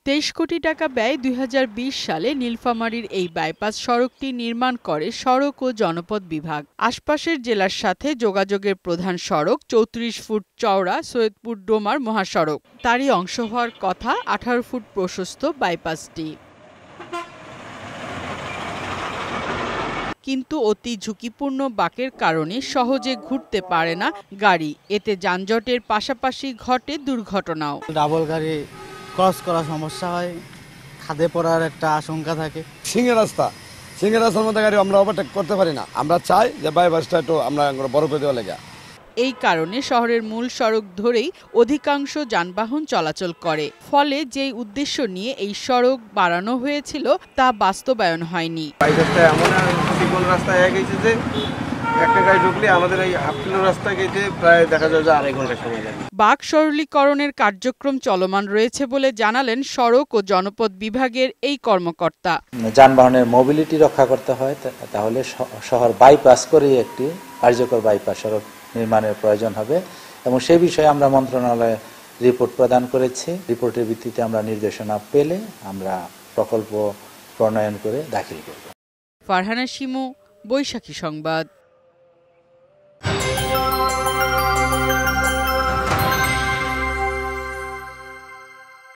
23 কোটি টাকা ব্যয়ে 2020 সালে নীলফামারীর এই বাইপাস সড়কটি নির্মাণ করে সড়ক ও জনপথ বিভাগ। আশপাশের জেলার সাথে যোগাযোগের প্রধান সড়ক 34 ফুট চওড়া সৈয়দপুর ডোমার মহাসড়ক। তারই অংশ হওয়ার কথা 18 ফুট প্রশস্ত বাইপাসটি। কিন্তু অতি ঝুঁকিপূর্ণ বাঁকের কারণে সহজে ঘুরতে পারে না গাড়ি। এতে যানজটের পাশাপাশি ঘটে দুর্ঘটনাও। ডাবল গাড়ি ক্রস করা সমস্যা হয়, খাদে পড়ার একটা আশঙ্কা থাকে। সিংহের রাস্তার মধ্যে গাড়ি আমরা ওভারটেক করতে পারি না। আমরা চাই যে বাইপাসটা একটু আমরা বড় করে দেওয়া লেগে। এই কারণে শহরের মূল সড়ক ধরেই অধিকাংশ যানবাহন চলাচল করে। ফলে যেই উদ্দেশ্য নিয়ে এই সড়ক বাড়ানো হয়েছিল তা বাস্তবায়ন হয়নি। বাইপাসটা এমন সিঙ্গল রাস্তা হয়ে গেছে যে একটা গাড়ি ঢুকলে আমাদের এই হাফ কিলো রাস্তা গেছে প্রায় দেখা যায় যে 2.5 ঘন্টা সময় লাগে। বাঁক সরলীকরণের কার্যক্রম চলমান রয়েছে বলে জানালেন সড়ক ও জনপথ বিভাগের এই কর্মকর্তা। যানবাহনের মোবিলিটি রক্ষা করতে হয়, তাহলে শহর বাইপাস করে একটি কার্যকর বাইপাস সড়ক নির্মাণের প্রয়োজন হবে এবং সেই বিষয়ে আমরা মন্ত্রণালয়ে রিপোর্ট প্রদান করেছি। রিপোর্টের ভিত্তিতে আমরা নির্দেশনা পেলে আমরা প্রকল্প প্রণয়ন করে দাখিল করব। ফারহানা শিমু, বৈশাখী সংবাদ।